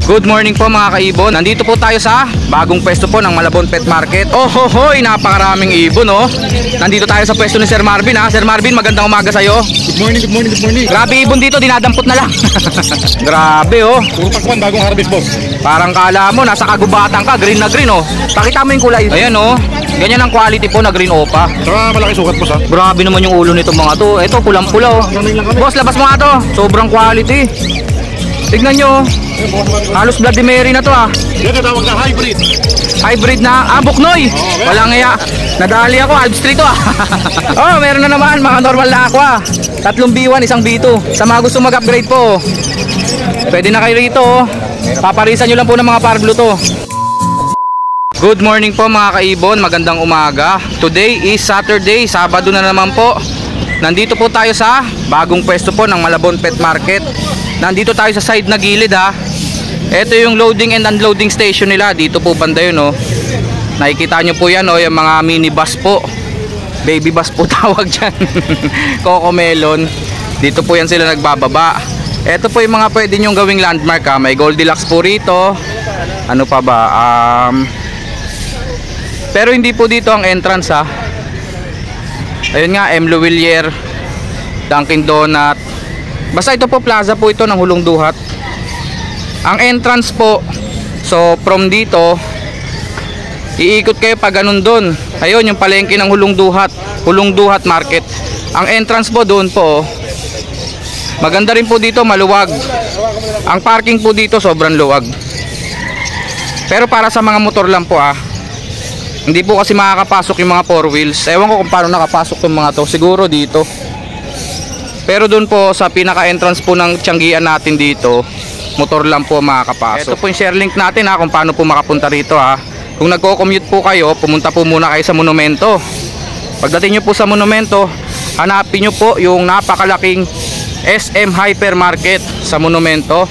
Good morning po mga kaibon. Nandito po tayo sa bagong pwesto po ng Malabon Pet Market. Oh ho hoy, napakaraming ibon oh. Nandito tayo sa pwesto ni Sir Marvin ha. Sir Marvin, magandang umaga sa iyo. Good morning, good morning, good morning. Grabe ibon dito, dinadampot na lang. Grabe oh. Puro takpan, bagong harvest boss. Parang kala mo nasa kagubatan ka, green na green oh. Pakita mo yung kulay. Ayan oh. Ganyan ang quality po na green opa. Saka malaki sukat boss ha. Grabe naman yung ulo nitong mga to. Ito pulang-pula oh. Boss, labas mo nga to. Sobrang quality. Tignan nyo. Halos Bloody Mary na to ah. Yan yung tawag na hybrid. Hybrid na, Buknoy. Walang iya. Nadali ako, Alps Street to ah. Oh, meron na naman mga normal na aqua. 3 B1, 1 B2. Sa mga gusto mag-upgrade po, pwede na kayo rito oh. Paparisan nyo lang po ng mga Parblo to. Good morning po mga kaibon, magandang umaga. Today is Saturday, Sabado na naman po. Nandito po tayo sa bagong pwesto po ng Malabon Pet Market. Nandito tayo sa side na gilid ha. Ito yung loading and unloading station nila. Dito po banda yun oh. Nakikita nyo po yan oh, yung mga mini bus po. Baby bus po tawag dyan. Coco Melon. Dito po yan sila nagbababa. Ito po yung mga pwede nyong gawing landmark ha. May Goldilocks po rito. Ano pa ba? Pero hindi po dito ang entrance ha. Ayun nga, M. Luwilier, Dunkin Donut. Basta ito po plaza po ito ng Hulong Duhat. Ang entrance po, so from dito iikot kayo pa ganun doon. Ayun yung palengke ng Hulong Duhat, Hulong Duhat Market. Ang entrance po doon po. Maganda rin po dito, maluwag. Ang parking po dito sobrang luwag. Pero para sa mga motor lang po ah. Hindi po kasi makakapasok yung mga 4 wheels. Ewan ko kung paano nakapasok yung mga to. Siguro dito. Pero doon po sa pinaka-entrance po ng Tianggian natin dito, motor lang po makakapasok. Ito po yung share link natin ha, kung paano po makapunta rito ha. Kung nagko-commute po kayo, pumunta po muna kayo sa monumento. Pagdating nyo po sa monumento, hanapin nyo po yung napakalaking SM Hypermarket sa monumento.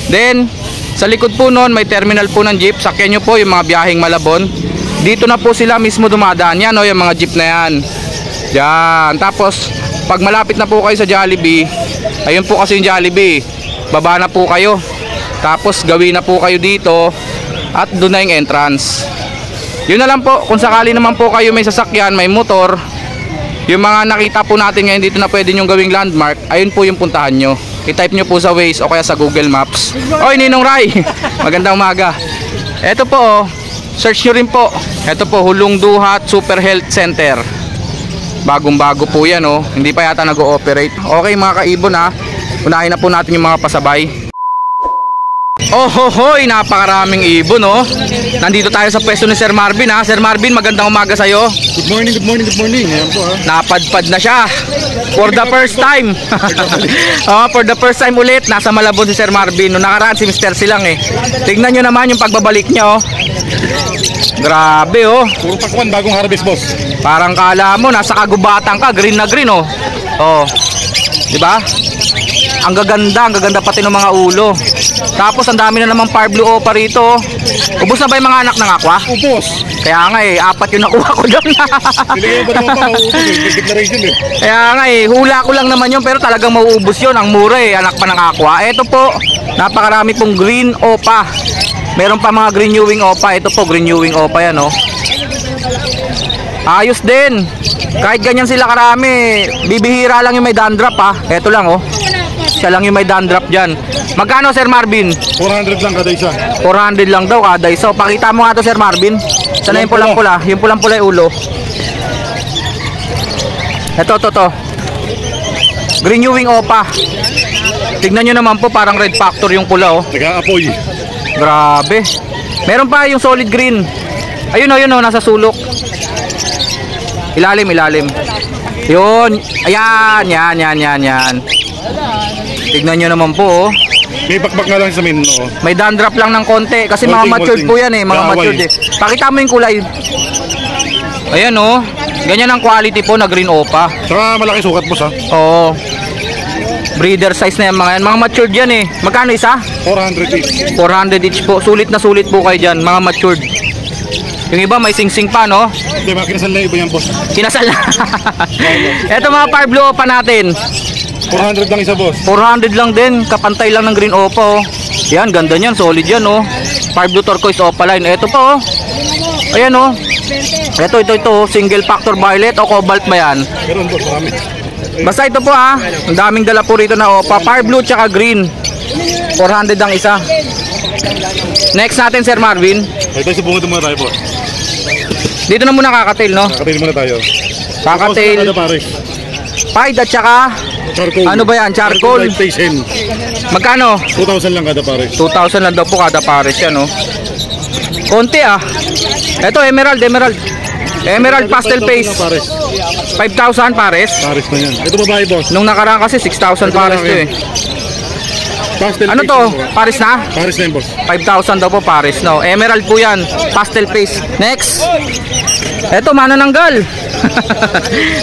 Then, sa likod po nun, may terminal po ng jeep. Sakyan nyo po yung mga biyaheng Malabon. Dito na po sila mismo dumadaan. Yan o, yung mga jeep na yan. Yan. Tapos, pag malapit na po kayo sa Jollibee, ayun po kasi yung Jollibee, baba na po kayo. Tapos gawin na po kayo dito at doon na yung entrance. Yun na lang po, kung sakali naman po kayo may sasakyan, may motor, yung mga nakita po natin ngayon dito na pwede nyo gawing landmark, ayun po yung puntahan nyo. I-type nyo po sa Waze o kaya sa Google Maps. Oy Ninong Ray, magandang umaga. Eto po search nyo rin po. Eto po, Hulong Duhat Super Health Center. Bagong bago po yan oh. Hindi pa yata nag-ooperate. Okay mga kaibon ha. Unahin na po natin yung mga pasabay. Oh ho hoy, napakaraming ibon oh. Nandito tayo sa pwesto ni Sir Marvin ha. Sir Marvin, magandang umaga sa iyo. Good morning, good morning, good morning. Ayan po ha. Napadpad na siya. For the first time. Oh, for the first time ulit nasa Malabon si Sir Marvin. Noong nakaraan si Mr. Silang eh. Tignan nyo naman yung pagbabalik niya oh. Grabe oh. Puro takpan, bagong harvest boss. Parang kala mo nasa kagubatan ka, green na green oh. Oh. 'Di ba? Ang gaganda pati ng mga ulo. Tapos ang dami na namang Parblo Opa rito. Ubos na ba yung mga anak ng aqua? Ubos. Kaya nga 4 yung nakuha ko doon. Piligay ba naman pa ubos eh, declaration eh. Kaya nga hula ko lang naman yun pero talagang mauubos yun. Ang mura anak pa ng aqua. Ito po, napakarami pong green Opa. Meron pa mga green Ewing Opa. Ito po, green Ewing Opa yan oh. Ayos din. Kahit ganyan sila karami, bibihira lang yung may dandruff ha. Ito lang oh. Siya lang yung may dandruff dyan. Magkano Sir Marvin? 400 lang kada isa. 400 lang daw kada isa. Pakita mo nga to Sir Marvin. Sana yung pulang-pula. Yung pulang-pula yung ulo. Ito. Green Ewing Opa. Tignan nyo naman po, parang Red Factor yung pula oh. Nag-aapoy. Grabe. Meron pa yung solid green. Ayun oh, nasa sulok. Ilalim. Yun. Ayan. Tignan nyo naman po oh. May bakbak nga lang sa min no. May dandruff lang ng konti kasi mga matured po yan eh. Mga matured eh. Pakita mo yung kulay. Ayan oh. Ganyan ang quality po na green Opa. Saka malaki sukat boss ha. Oo. Breeder size na yan mga yan. Mga matured yan eh. Magkano isa? 400 each. 400 each po. Sulit na sulit po kayo dyan. Mga matured. Yung iba may sing-sing pa no? Hindi, mga kinasal na iba yan boss. Kinasal na. Ito mga Parblo Opa natin. 400 lang isa boss. 400 lang din. Kapantay lang ng green Opa oh. Yan, ganda niyan, solid yan oh. Fire blue turquoise opaline. Ito pa oh. Ayan oh. Ito, single factor violet o cobalt ba yan? Meron boss, marami. Basta ito po ah. Ang daming dala po rito na opa. Fire blue tsaka green. 400 ang isa. Next natin, Sir Marvin. Ito sa bunga muna tayo boss. Dito na muna kakatail, no? Kakatail muna tayo. Kakatail, Kada pares. pied at saka Charcoal. ano ba yan? Charcoal. Light face hen. Magkano? 2,000 lang kada pares. 2,000 lang daw po kada pares yan, no? Konti ah. Ito, emerald. Emerald pastel face. Pares. 5,000 pares. Pares na yan. Ito babae boss. Nung nakaraan kasi 6,000 pares to eh. Pastel Ano face to? yan, boss. Pares na? Pares na yan boss. 5,000 daw po pares, no? Emerald po yan. Pastel face. Next. Eto, manananggal.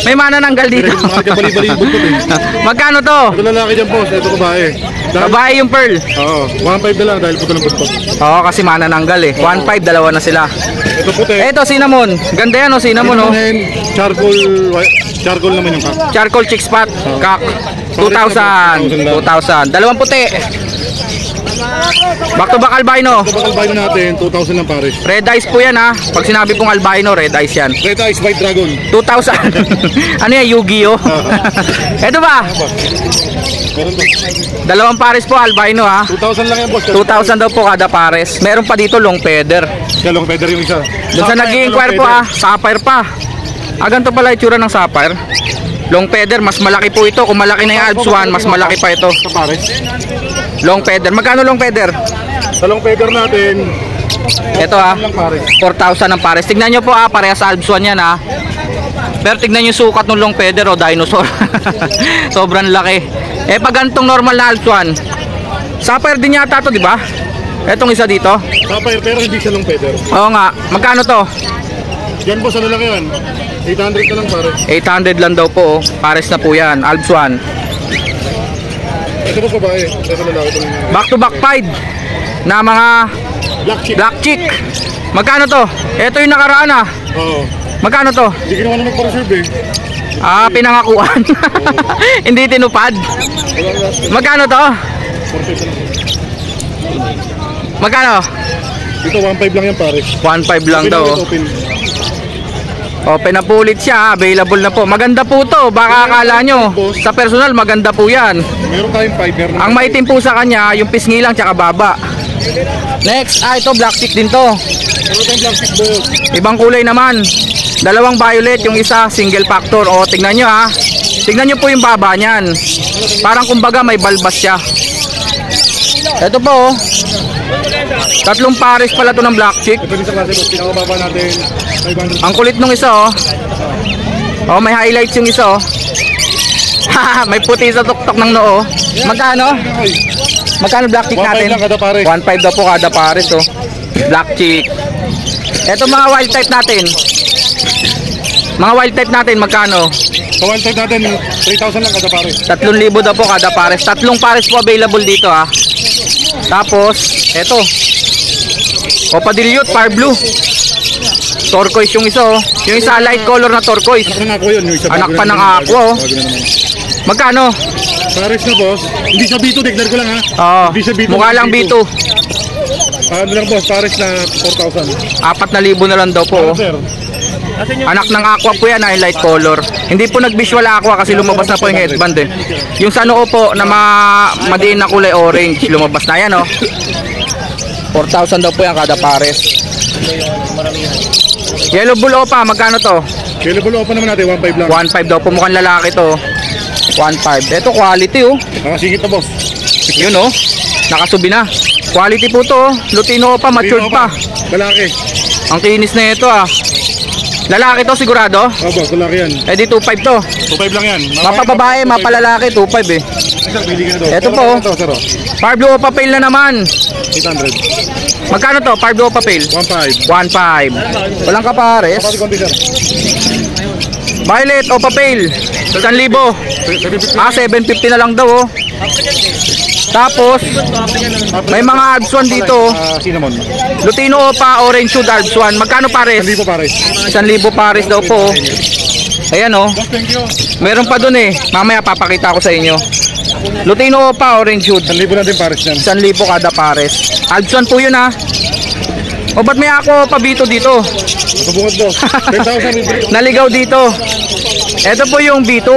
May manananggal dito. Mga dyan bali-bali-bot ko din. Magkano to? Ito lalaki dyan boss. Ito babae. Babae yung pearl. Oo. 1,500 na lang dahil puto ng buntot. Oo, kasi manananggal eh. 1,500, dalawa na sila. Ito puti. Eto, cinnamon. Ganda yan, oh, cinnamon, oh. Charcoal naman yung kak. Charcoal chick spot. Kak. 2,000. 2,000. Dalawang puti. Back to back albino. Ito bakal bayo natin. 2,000 lang pares. Red eyes po yan ha. Pag sinabi pong albino, red eyes yan. Red eyes white dragon. 2,000. Ano yan, Yu-Gi-Oh? Eto ba? Meron ba? Dalawang pares po albino ha. 2,000 lang yan boss. 2,000 daw po kada pares. Meron pa dito long feather. Kaya long feather yung isa. Doon sa nag-i-inquire po ha, sapphire pa. Ganito pala itsura ng sapphire. Long feather, mas malaki po ito. Kung malaki na yung Alps 1, mas malaki pa ito. Sa pares. Long feather. Magkano long feather? Sa long feather natin. Ito ha. Lang pares. 4,000 ang pares. Tignan nyo po ha, parehas sa Alps 1 yan ha. Pero tignan nyo sukat ng long feather o dinosaur. Sobrang laki. Eh pag ganitong normal na Alps 1, sapphire din yata to, di ba? Etong isa dito. Sapphire pero hindi siya long feather. Oo nga. Magkano to? Yan boss, ano lang yan? 800 na lang pares. 800 lang daw po. Pares na po yan. Alps 1. Ito boss babae. Ito lalaki ito. Back to back pied na mga Black chip. black chick. Magkano to? Ito yung nakaraan ah. Oo. Magkano to? Hindi ginawa na magpa-reserve eh. Pinangakuan. Hindi tinupad. Magkano to? 4,000 lang. Magkano? Ito 1,500 lang yan pares. 1,500 lang daw. oh. Open. Open na po ulit siya. Available na po. Maganda po to. Baka akala nyo. Sa personal, maganda po yan. Meron tayong fiber. Ang maitim po sa kanya, yung pisngi lang tsaka baba. Next, ito black chick din to. Meron tayong black chip boss. Ibang kulay naman. Dalawang violet, yung isa single factor. O, tignan nyo ha. Tignan nyo po yung baba niyan. Parang kumbaga may balbas siya. Ito po oh. Tatlong pares pala to ng black chick. Ito din sa klase boss. Pinakababa natin 500. Ang kulit nung isa oh. Oh, may highlights yung isa oh. May puti sa tuktok ng noo. Magkano? Magkano black chick 1,500 natin? lang kada pares. 1,500 daw po kada pares oh. Black chick. Ito mga wild type natin. Mga wild type natin magkano? Sa one side natin 3,000 lang kada pares. 3,000 daw po kada pares. Tatlong pares po available dito ah. Tapos, eto. Opadilute, fire blue. Turquoise yung isa oh. Yung isa light color na turquoise. Anak ng ako yun. Yung isa Anak bago pa na ng naman. ako, oh. Bago na naman. Magkano? Pares na boss. Hindi siya B2. Declare ko lang ha. Oo. Hindi siya B2. Mukha lang B2. Ano lang boss. Pares na 4,000. 4,000 na lang daw po oh. Sir. Anak ng aqua po yan ay light color. Hindi po nag-visual aqua kasi lumabas na po yung headband eh. Yung sa noo po na madiin na kulay orange, lumabas na yan oh. 4,000 daw po yan kada pares. Yellow bull opa, magkano to? Available open naman natin. 1,500 lang. 1,500 daw po, mukhang lalaki to. 1,500. Ito quality oh. Nakasingit na boss. Yun oh. Nakasubi na. Quality po to oh. Lutino opa, matured pa. Lalaki. Ang kinis na ito ah. Lalaki to sigurado? Oh boss. Lalaki yan. Eh di 2,500 to. 2,500 lang yan. Mapababae, mapalalaki, 2,500 eh. Sir, pili ka na daw. Ito po. Ito sir. Fire blue opa pale na naman. 800. Magkano to? Fire blue opa pale? 1,500. 1,500. Walang kapares. Kapag konti sir. Violet opa pale. 1,000. 750 na lang daw oh. Tapos may mga Alps 1 dito. Cinnamon. Lutino opa, orange shoe, Alps 1. Magkano pares? Hindi po pares. 1,000 pares daw po oh. Ayan oh. Boss, thank you. Meron pa dun eh. Mamaya papakita ko sa inyo. Lutino Opa, orange hood. 1,000 lang din pares yan. 1,000 kada pares. Albson po yun ha. O ba't may ako pabito dito? Nakabungad boss. 10,000. Naligaw dito. Ito po yung B2.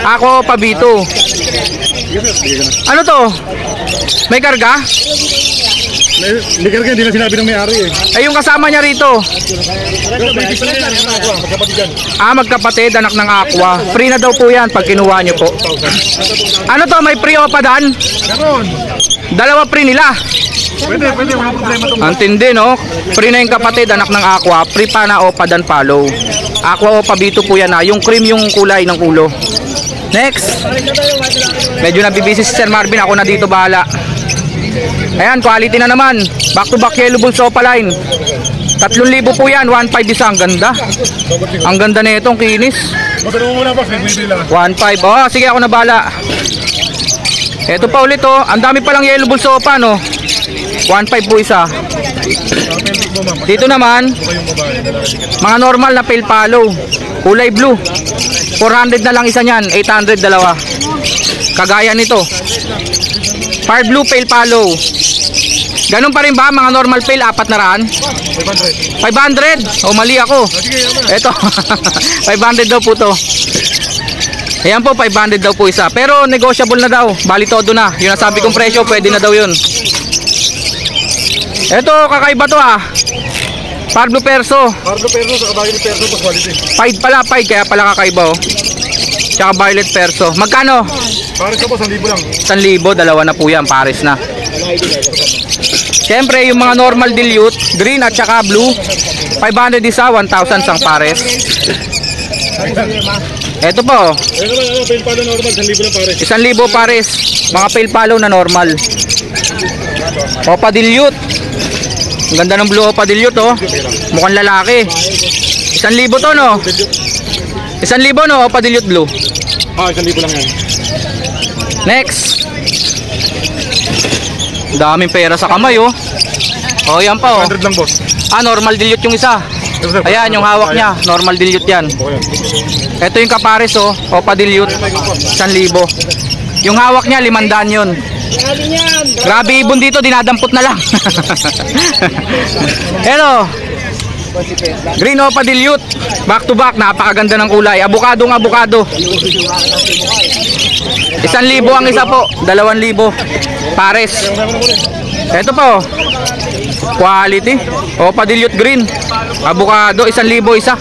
Ako pabito. Ano to? May karga? Hindi ka hindi na sinabi ng may-ari eh. Ay yung kasama niya rito. Magkapatid yan. Magkapatid, anak ng Aqua. Free na daw po yan pag kinuha nyo po. Ano to? May free Opa dan? Meron. Dalawa free nila. Pwede, walang problema to. Antindi no? Free na yung kapatid, anak ng Aqua. Free pa na Opa dan follow. Aqua Opa B2 po yan ha. Yung cream yung kulay ng ulo. Next. Medyo nabibisi si Sir Marvin. Ako na dito bahala. Ayan, quality na naman. Back to back yellow bulls Opa line. 3,000 po yan. 1,500 isa. Ang ganda. Ang ganda na itong kinis. Matanong mo muna boss. May bibili lang. 1,500. Oh, sige ako na bahala. Ito pa ulit oh. Ang dami palang yellow bulls Opa no. 1,500 po isa. Dito naman mga normal na pale palo. Kulay blue. 400 na lang isa niyan. 800 dalawa. Kagaya nito. Fire blue pale palo. Ganun pa rin ba mga normal pale 400? 500. O mali ako. Ito. 500 daw po to. Ayan po 500 daw po isa. Pero negotiable na daw. Bali todo na. Yung nasabi kong presyo pwede na daw yun. Ito kakaiba to ah. Fire blue perso. Pardo perso sa kabagay ni perso boss quality. Pied pala, pied kaya pala kakaiba oh. Tsaka violet perso. Magkano? Pares na boss 1,000 lang. 1,000, dalawa na po yan, pares na. Siyempre yung mga normal dilute, green at saka blue, 500 isa, 1,000 sang pares. Eto po, Ano naman, pale palo normal 1,000 lang pares. 1,000 pares. Mga pale palo na normal. Opa dilute. Ang ganda ng blue Opa dilute oh. Mukhang lalaki. 1,000 to no? 1,000 no, Opa dilute blue. 1,000 lang yan. Next. Daming pera sa kamay oh. Oh, yan pa oh. 100 lang boss. Normal dilute yung isa. Ayan, yung hawak niya, normal dilute yan. Ito yung kapares oh, Opa dilute, 1,000. Yung hawak niya, 500 yun. Grabe ibon dito, dinadampot na lang. Hello. Green Opa dilute, back to back, napakaganda ng kulay. Abukadong abukado. 1,000 ang isa po, 2,000 pares. Ito po, quality Opa dilute green, abukado, 1,000 isa.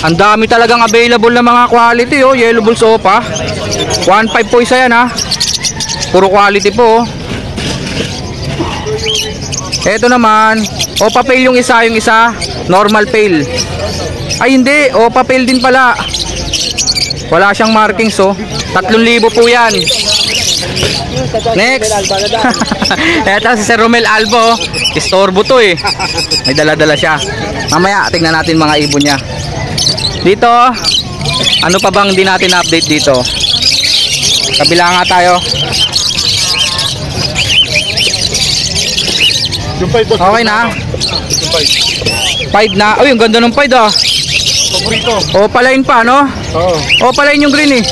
Ang dami talagang available na mga quality oh, yellow bulls Opa. 1,500 po isa yan ha. Puro quality po oh. Ito naman Opa pale yung isa normal pale. Ay hindi, Opa pale din pala. Wala siyang markings oh. 3,000 po yan. Next. Ito si Sir Romel Albo. Istorbo to eh. May dala-dala siya. Mamaya tingnan natin mga ibon niya. Dito, ano pa bang di natin update dito? Kabila nga tayo. Yung 5 boss. Okay na. Yung 5. 5 na. Uy, ang ganda ng 5 ah. Paborito. Opaline pa no? Oo. Opaline yung green eh.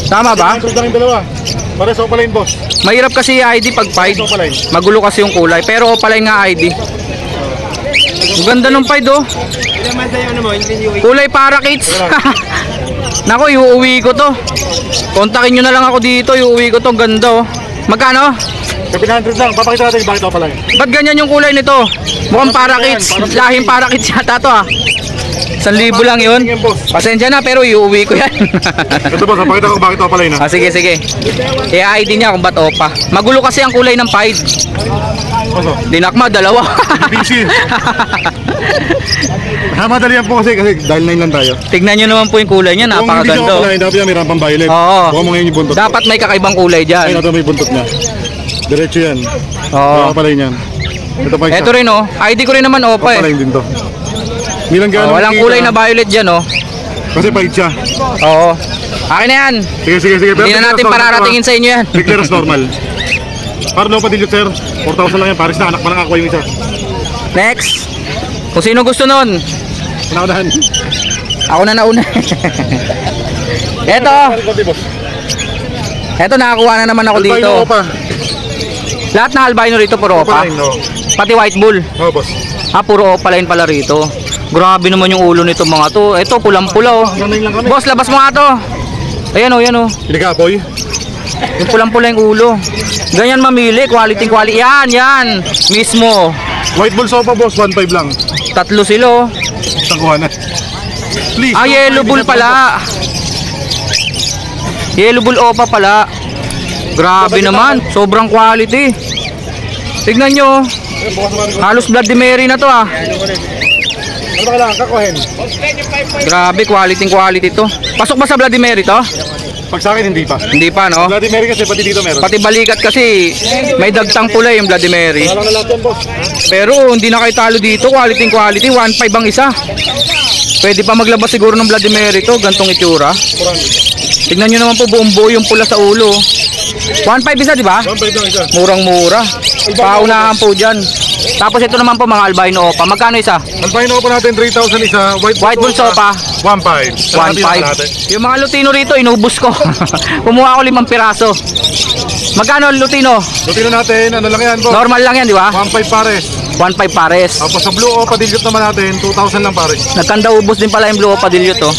Tama ba? 100 lang yung dalawa. Pares opaline boss. Mahirap kasi yung ID pag 5. Opaline. Magulo kasi yung kulay. Pero opaline nga ID. Ang ganda ng 5 oh. Kulay parakeets. Nako, iuuwi ko to. Kontakin nyo na lang ako dito. Iuuwi ko to. Ang ganda oh. Magkano? 700 lang. Papakita natin bakit opaline. Ba't ganyan yung kulay nito? Mukhang parakeets. Lahing parakeets yata to ah. 1,000 lang yun. Pasensya na pero iuwi ko yan. Ito boss, papakita ko bakit opaline ha. Sige sige. I-ID niya kung ba't Opa. Magulo kasi ang kulay ng pied. Dinakma, dalawa. Busy. Madali yan po kasi dahil 9 lang tayo. Tignan nyo naman po yung kulay niya. Kung hindi siya Napakaganda. opaline, dapat yan may rampang violet. Oo. Buka mo ngayon yung buntot. Dapat may kakaibang kulay Ay, dyan. ito may buntot niya. Diretso yan. Oo. Opaline yan. Ito pa isa. Eto rin oh. ID ko rin naman Opa eh. Opaline din to. Nilang gano'n. Walang kulay na violet dyan oh. Kasi pahit siya. Oo. Akin na yan. Sige. Hindi na natin pararatingin sa inyo yan. Declares normal. Para no pa dilute sir. 4,000 lang yan. Paris na anak pa ng aqua yung isa. Next. Kung sino gusto nun. Pinakadahan. Ako na nauna. Eto. Eto, nakakuha na naman ako dito. Albino Opa. Lahat ng albino rito puro opa. Opaline, no? Pati white bull. Oo, boss. Puro opaline pala rito. Grabe naman yung ulo nito mga to. Ito, pulang-pula oh. Ganayin lang kami. Boss, labas mo nga to. Ayan oh, yan oh. Hindi ka, boy. Yung pulang-pula yung ulo. Ganyan mamili, quality. Yan. Mismo. White Bull Sopa, boss. 1.5 lang. Tatlo sila oh. Takuha na. Please. Yellow bull pala. Yellow bull opa pala. Grabe naman. Sobrang quality. Tignan nyo. Halos Bloody Mary na to ah. Ano ba kailangan? Kakuhin. Grabe, quality to. Pasok ba sa Bloody Mary to? Pag sa akin, hindi pa. Hindi pa no? Bloody Mary kasi, pati dito meron. Pati balikat kasi may dagtang pula yung Bloody Mary. Wala na lahat yan, boss. Pero hindi na kayo talo dito. Quality. 1.5 ang isa. Pwede pa maglabas siguro ng Bloody Mary to. Gantong itsura. Tignan nyo naman po, buong buo yung pula sa ulo. 1.5 isa, di ba? 1.5 lang isa. Murang-mura. Paunahan po dyan. Tapos ito naman po mga albino opa. Magkano isa? Albino Opa natin, 3,000 isa. White Bull Sopa. 1.5. 1.5. Yung mga Lutino rito, inubos ko. Kumuha ko 5 piraso. Magkano Lutino? Lutino natin, ano lang yan, boss? Normal lang yan, di ba? 1.5 pares. 1.5 pares. Tapos sa Blue Opa Dilute naman natin, 2,000 lang pares. Nagkanda ubos din pala yung Blue Opa Dilute to.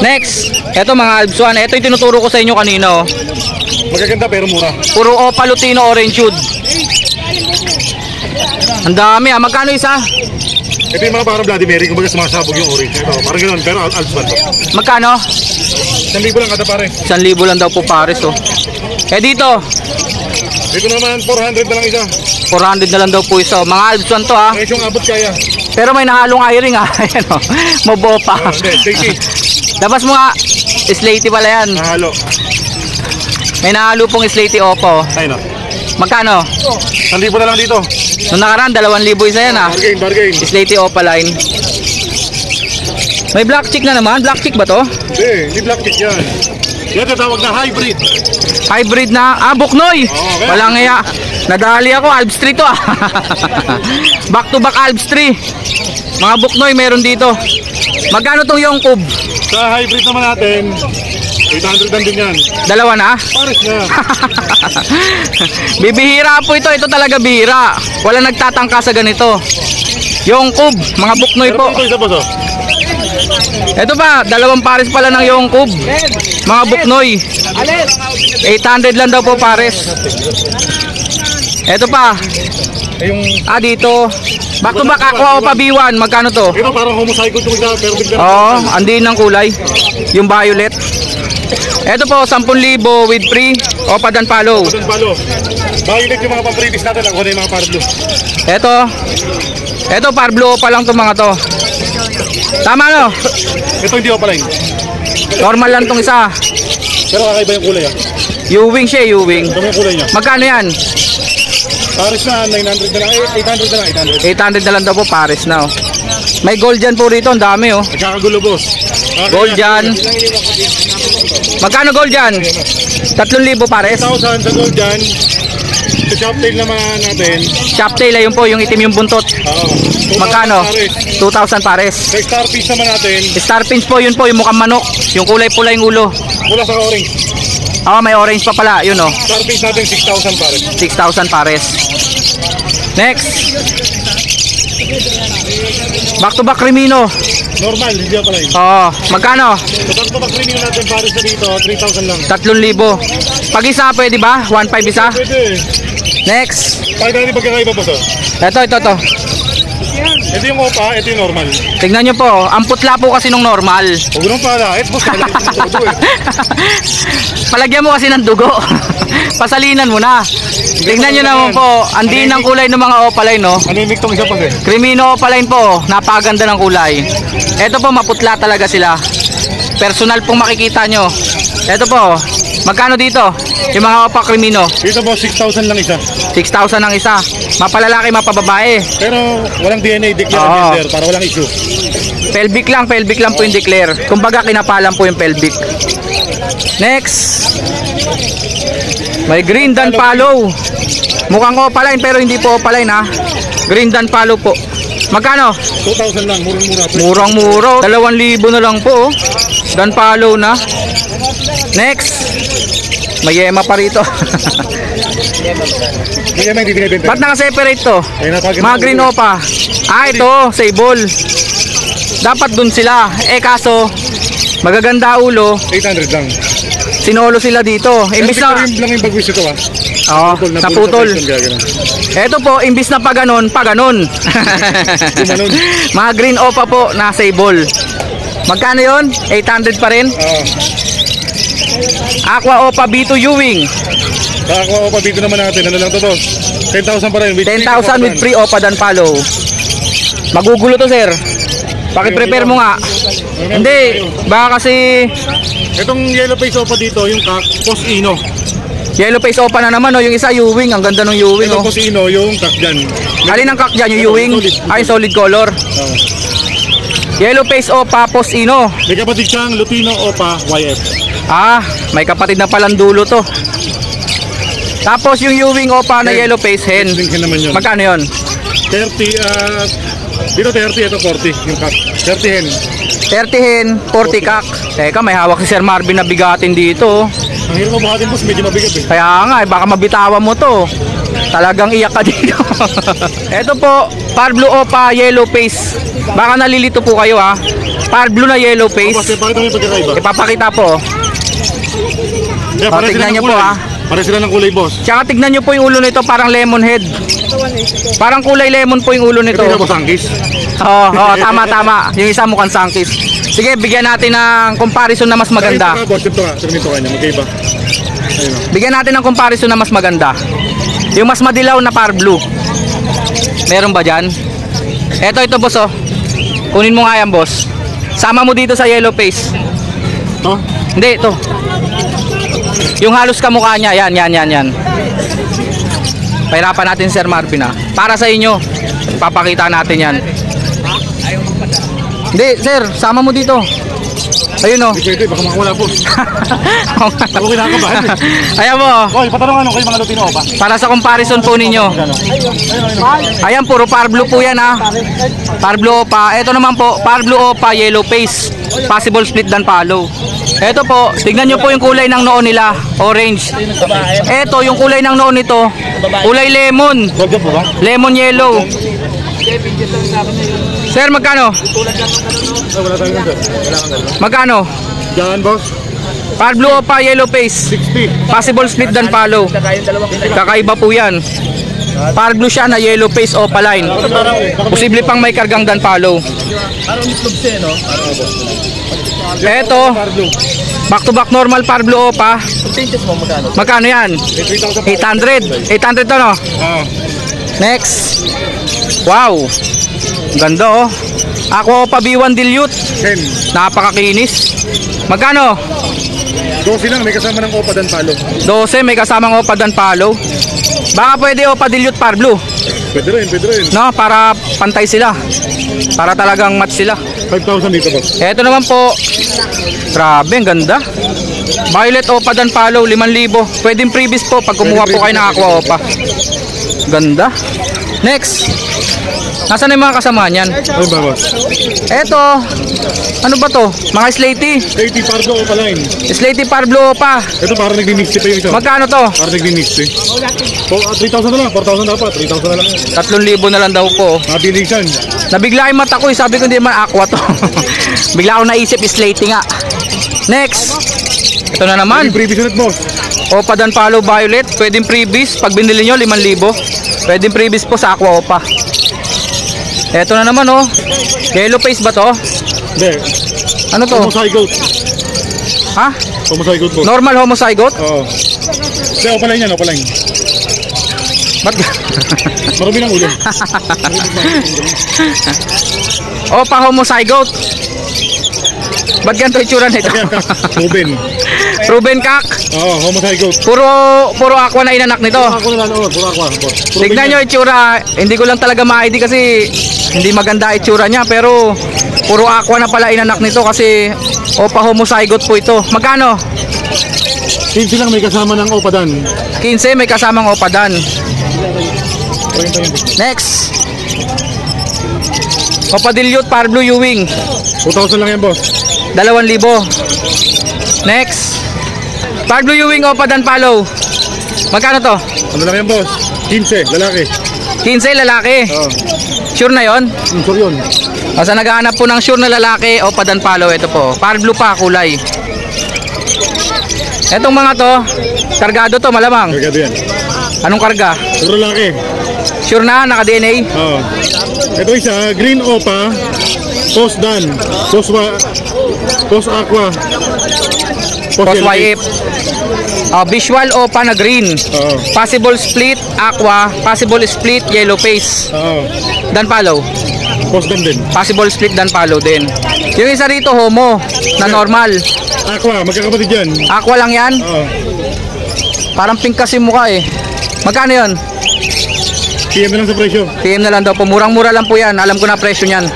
Next, eto mga Albsuan. Ito yung tinuturo ko sa inyo kanina oh. Magaganda pero mura. Puro Opa Lutino Orange Hood. Ang dami ah. Magkano isa? Ito yung mga parang Bloody Mary, kumbaga sumasabog yung orange. Ito, parang gano'n, pero Alpsman to. Magkano? 1,000 lang kada pare. 1,000 lang daw po pares oh. Dito Dito naman, 400 na lang isa. 400 na lang daw po isa oh. Mga Albsuan to ah. Presyong abot kaya. Pero may nahalong iring ah. Ayan oh. Mobo pa. Hindi, Labas mo nga. Slaty pala yan. nahalo. May nahalo pong Slaty Opo. Ayun o. Magkano? 1,000 na lang dito. Nung nakaraan 2,000 isa yan ah. Bargain. Slaty Opaline. May black chick na naman. Black chick ba to? Hindi black chick yan. Yan tatawag na hybrid. Hybrid na. Buknoy. Okay. Walang iya. Nadali ako. Alps 3 to ah. Back to back Alps 3. Mga Buknoy meron dito. Magkano tong Yongkub? Sa hybrid naman natin, 800 lang din yan. Dalawa na? Pares na. Bibihira po ito. Ito talaga bihira. Wala nagtatangka sa ganito. Yongkub. Mga Buknoy Pero po. ito isa po so. Ito pa, 2 pares pala ng Yongkub. Mga Buknoy. 800 lang daw po pares. Ito pa. Yung Dito. Back to back Aqua Opa B1. Magkano to? ito parang homozygote yung isa, pero bigla. Oo, andin ng kulay. Yung violet. Ito po, 10,000 with free. Opa dan palo. Doon palo. Violet yung mga pang-previous natin, ako na yung mga parblue. Ito Parblo Opa lang to mga to. Tama no? Ito hindi Opa line. Normal lang tong isa. Pero kakaiba yung kulay ah. U-wing siya, U-wing. Ito yung kulay niya. Magkano yan? Pares na, 900 na lang. 800 na lang, 800. 800 na lang daw po pares na oh. May gold dyan po rito, ang dami oh. Nagkakagulo boss. Gold dyan. Magkano gold dyan? 3,000 pares. 1,000 sa gold dyan. Sa shop tail naman natin. Shoptail, ayun po, yung itim yung buntot. Oo. Magkano? 2,000 pares. 2,000 pares. Sa star piece naman natin, Starpins po, yun po, yung mukhang manok. Yung kulay pula yung ulo. mula sa orange. May orange pa pala, yun oh. Star piece natin, 6,000 pares. 6,000 pares. Next. Back to back Crimino. Normal, hindi pa line. Magkano? Sa back-to-back premium natin, pares na dito, 3,000 lang. 3,000. Pag isa pwede ba? 1,500 isa? Pwede. Next. Pakita natin pagkakaiba po to. Ito. Ito yung Opa, ito yung normal. Tignan nyo po, ang putla po kasi nung normal. Huwag nung pala, boss, malaki yung todo eh. Palagyan mo kasi ng dugo. Pasalinan mo na. Tignan nyo naman po, andin ang kulay ng mga opaline no. Anemic tong isa pa eh. Crimino opaline po, napakaganda ng kulay. Ito po, maputla talaga sila. Personal pong makikita nyo. Ito po, magkano dito? Yung mga opa Crimino. Dito po, 6,000 lang isa. 6,000 ang isa. Mapalalaki, mapababae. Pero walang DNA declare Oo. gender para walang issue. Pelvic lang po yung declare. Kumbaga kinapalan po yung pelvic. Next. May green dan palo. Mukhang opaline pero hindi po opaline ha. Green dan palo po. Magkano? 2,000 lang, murang-mura. Murang-muro. 2,000 na lang po. Dan palo na. Next. May yema pa rito. Hindi naman, hindi binibenta. Ba't naka-separate to? Ayun na, pag- Mga green opa. Ah, ito, sable. Dapat dun sila. Eh kaso, magaganda ulo, 800 lang. sinolo sila dito. Imbis na, Pero lang yung bagwis ito ah. oh, naputol. Gano'n. Ito po, imbis na paganon, paganon. Gumanon. Mga green opa po na sable. Magkano yon? 800 pa rin. Aqua Opa B2 Ewing. Kakakuha ko pa dito naman natin. Ano lang to? 10,000 pa rin. 10,000 with free Opa dan follow. Magugulo to, sir. Paki-prepare mo nga. Hindi, baka kasi Itong yellow face opa dito, yung Post Ino. yellow face Opa na naman, oh. Yung isa Ewing, ang ganda ng Ewing, Ito oh. Post Ino, yung kak dyan. Alin ang kak dyan? Yung Ewing? Ay, solid color. Yellow face Opa, Post Ino. May kapatid siyang Lutino Opa YF. Ah, may kapatid na palang dulo to. Tapos yung Ewing Opa na Hen. yellow face hen. Link naman yun. Magkano yon? 30, dito 30, ito 40. Yung kak. 30 hen. 30 hen, 40 kak. Teka, may hawak si Sir Marvin na bigatin dito, oh. Ang hirap mo buhatin boss, medyo mabigat eh. Kaya nga, baka mabitawan mo to. Talagang iyak ka dito. Ito po, Parblu Opa Yellow Face. Baka nalilito po kayo, ha. Parblu na yellow Boss, face. pakita mo yung pagkakaiba. Ipapakita po. Yeah, pare tignan sila ng niyo po, kulay. ah. Pare sila ng kulay boss. Tsaka tignan nyo po yung ulo nito, parang lemon head. Parang kulay lemon po yung ulo nito. Ito yung boss angkis. Oo, tama. Yung isa mukhang sangkis. Sige, bigyan natin ng comparison na mas maganda. Ito ka boss, ito ka. Ito kanya, magkaiba. Ayun o. Bigyan natin ng comparison na mas maganda. Yung mas madilaw na Parblu. Meron ba dyan? Ito boss, oh. Kunin mo nga yan, boss. Sama mo dito sa yellow face. Ito? Hindi, ito. Yung halos kamukha niya, yan. Pahirapan natin Sir Marvin, ha. Para sa inyo, papakita natin yan. Hindi, sir, sama mo dito. Ayun, oh. Hindi pwede, baka makawala po. Ako kinakabahan eh. Ayan mo, oh. Oy, patanong kayo mga Lutino ba? Para sa comparison po ninyo. Ayan, puro Parblu po yan, ha. Parblu Opa. Ito naman po, Parblu Opa Yellow Face. Possible split dan follow. Ito po, tignan nyo po yung kulay ng noo nila. Orange. Ito, yung kulay ng noo nito, kulay lemon. Gold po ba? Lemon yellow. Sir, magkano? Wala tayong ganda. Magkano? Diyan boss, Parblu Opa Yellow Face. 60. Possible split dan follow. Kakaiba po yan. Parblu siya na yellow face Opa line. Posible pang may kargang dan follow. Eto, back to back normal Parblu Opa. Magkano yan? 800. 800 to, no? Next. Wow. Ganda, oh. Aqua Opa B1 Dilute. 10. Napakakinis. Magkano? 12 lang, may kasama ng Opa dan palo. 12, may kasamang Opa dan follow. Baka pwede Opa Dilute Parblu, Pwede rin. no? Para pantay sila. Para talagang match sila. 5,000 dito boss. Eto naman po. Grabe, ang ganda. Violet Opa dan follow, 5,000. Pwedeng previous po pag kumuha po kayo ng Aqua Opa. Ganda. Next. Nasaan na yung mga kasama niyan? Ano ba boss? Eto. Ano ba to? Mga Slaty. 80 Pardo Opa line. Slaty Parblu Opa. Ito parang nagdi-mixte pa yung isa. Magkano to? Parang nagdi-mixte. 3,000 na lang, 4,000 dapat. 3,000 na lang. 3,000 na lang daw po. Nabilisan. Nabigla yung mata ko, eh. Sabi ko hindi naman Aqua to. Bigla ako naisip, Slaty nga. Next. Ito na naman. Yung previous ulit boss. Opa dan follow Violet. Pwedeng previous. Pag binili nyo, 5,000. Pwedeng previous po sa Aqua Opa. Ito na naman, oh. Yellow face ba to? Hindi. Ano to? Homozygote. Ha? Homozygote boss. Normal homozygote? Oo. Hindi, Opa line yan, Opa line. Ba't? Marami ng ulo. Opa homozygote. Ba't ganito itsura nito? Ruben. Ruben Kak. Oo, homozygote. Puro Aqua na inanak nito. Ako na lang, puro aqua. Tignan nyo itsura. Hindi ko lang talaga ma-ID kasi hindi maganda itsura niya. Pero puro Aqua na pala inanak nito kasi Opa homozygote po ito. Magkano? 15 lang may kasama ng Opa dan. 15, may kasamang Opa dan. Next. Opa Dilute Parblu Ewing. 2,000 lang yan boss. 2,000. Next. Par Blue Ewing Opa Dan Palo. Magkano to? Ano lang yan, boss? 15, lalaki. 15 lalaki. Oo. Sure na yon? Sure yun. O sa naghahanap po ng sure na lalaki o padan palo, ito po. Par blue pa kulay. Etong mga to, kargado to malamang. Kargado yan. Anong karga? Sure lalaki. Sure na, naka-DNA? Oo. Ito isa, green opa, post dan, post aqua, Post YF. Visual opa na green. Oo. Possible split aqua, possible split yellow face. Oo. Dan palo. Post dan din. Possible split dan palo din. Yung isa rito homo na normal. Aqua, magkakapatid yan. Aqua lang yan. Oo. Parang pink kasi mukha eh. Magkano yon? PM na lang sa presyo. PM na lang daw po. Murang-mura lang po yan. Alam ko na presyo niyan.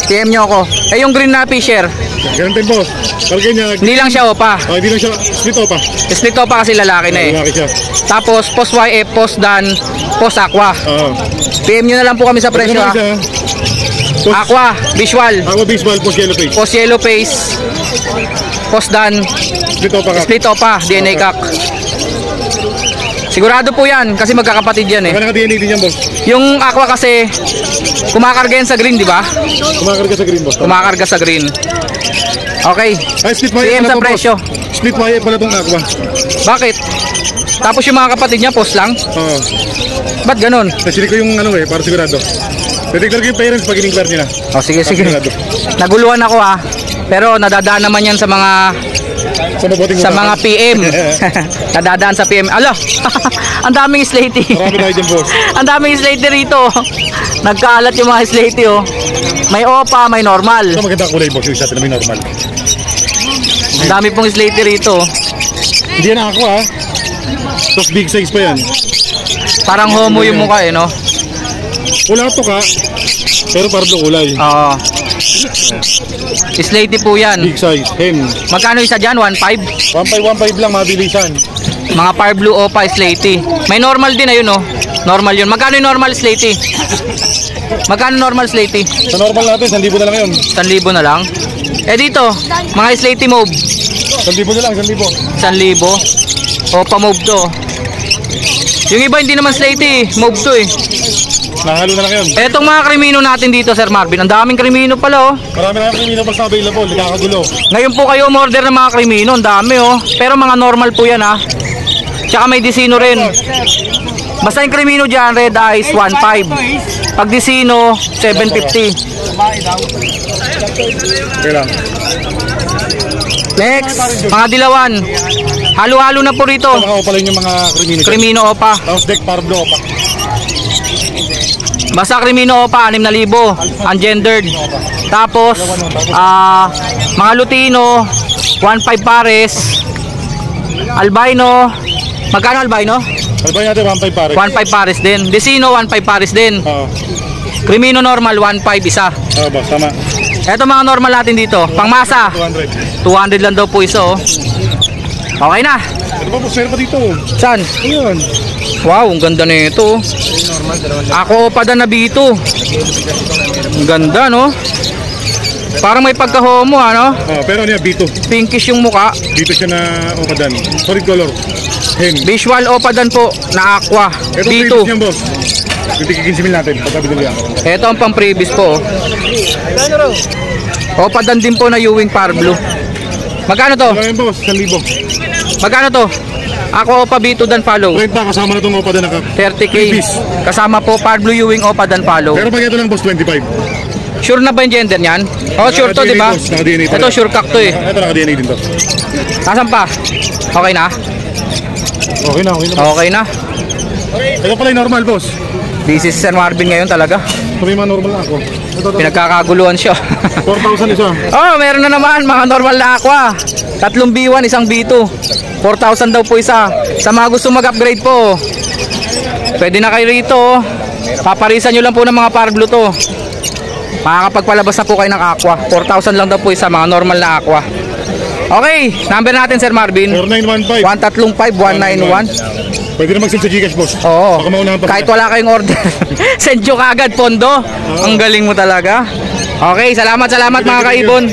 PM nyo ako. Eh yung green na fisher. Ganun din, boss. Kalagay niya. Hindi lang siya opa. Hindi lang siya split opa. Split opa kasi lalaki na eh. Lalaki siya. Tapos post YF, post dan, post aqua. Oo. PM nyo na lang po kami sa presyo ha. Post Aqua, visual. aqua baseball, post yellow face. Post yellow face. Post dan, Split opa ka. split opa, DNA cock. Sigurado po yan kasi magkakapatid yan eh. Baka naka-DNA din yan, boss. Yung aqua kasi kumakarga yan sa green, di ba? Kumakarga sa green, boss. Kumakarga sa green. Okay. Ay, split YF PM pala sa to, presyo. boss. Split YF pala itong aqua. Bakit? Tapos yung mga kapatid niya post lang? Oo. Ba't ganun? Nasili ko yung ano eh, para sigurado. Titignan ko yung parents pag in-inquire nila. Oh, sige, sige. Sigurado. Naguluhan ako ha. Pero nadadaan naman yan sa mga Sa mga PM. Nadadaan sa PM. Alo, ang daming slatey. Marami tayo dyan, boss. Ang daming slatey rito. Nagkaalat yung mga slatey oh. May opa, may normal. Ito maganda kulay, boss. Yung isa na may normal. Ang dami pong slatey rito. Hindi yan ako, ha. Tapos big size pa yan. Parang homo yung mukha eh, no? Wala to ka. Pero pardo kulay. Oo. Slatey po yan. Big size. Hen. Magkano isa dyan? 1.5? 1.15 lang, mabilisan. Mga par blue opa slatey. May normal din ayun oh. Normal yun. Magkano yung normal slatey? Magkano normal slatey? Sa normal natin, 1,000 na lang yun. 1,000 na lang. Eh dito, mga slatey mauve. 1,000 na lang, 1,000. 1,000. Opa mauve to. Yung iba hindi naman slatey, mauve to eh. Nahalo na lang yun. Etong mga krimino natin dito, Sir Marvin. Ang daming krimino pala oh. Marami na kami minabas na available. Nagkakagulo. Ngayon po kayo umorder ng mga krimino. Ang dami oh. Pero mga normal po yan ha. Tsaka may disino rin. Basta yung krimino dyan, red eyes, 1.5. Pag disino, 750. Okay lang. Next, mga dilawan. Halo-halo na po rito. Mga opa lang yung mga krimino. Krimino opa. Tapos deck pardo opa. Basta krimino opa, 6,000. Ungendered. Tapos, mga lutino, 1.5 pares. Albino. Magkano albino? Albay natin 1.5 pare. 1.5 pares din. Disino, 1.5 pares din. Oo. Krimino normal, 1.5 isa. Oo, boss. Tama. Eto mga normal natin dito. Pangmasa, 200. 200 lang daw po isa oh. Okay na. Ito pa, boss. Meron pa dito. Saan? Ayan. Wow, ang ganda na ito. Ako pa na bito. Ang ganda no. Parang may pagka-homo ano. Pero ano yan, B2. Pinkish yung muka. Dito siya na opadan. Solid color. Hen. Visual opadan po na aqua. Ito B2. previous niyan, boss. Yung tigigin natin. Pagkabili yan. Ito ang pang previous po. Opadan din po na Ewing Par Blue. Magkano to? Ano yan, boss? 1,000. Magkano to? Ako opa B2 dan follow. 30 kasama na itong opadan na 30k. previous. Kasama po Par Blue Ewing opa dan follow. Pero pag ito lang, boss, 25. Sure na ba yung gender niyan? Oh, sure to, di ba? Naka-DNA to. Ito sure cock to eh. Ito naka-DNA din to. Nasaan pa? Okay na? Okay na, okay na. Okay na. Ito pala yung normal, boss. This is San Marvin ngayon talaga. Ito may mga normal na ako. Ito. Pinagkakaguluhan siya. 4,000 isa. Oh, meron na naman mga normal na aqua. 3 B1, isang B2. 4,000 daw po isa. Sa mga gusto mag-upgrade po, pwede na kayo rito. Paparisan nyo lang po ng mga Par Blue to. Makakapagpalabas na po kayo ng aqua. 4,000 lang daw po isa, mga normal na aqua. Okay, number natin Sir Marvin. 4915. 135-191. Pwede na mag-send sa Gcash, boss. Oo. Baka maunahan pa Kahit kita. wala kayong order, send nyo kaagad pondo. Ang galing mo talaga. Okay, salamat mga kaibon.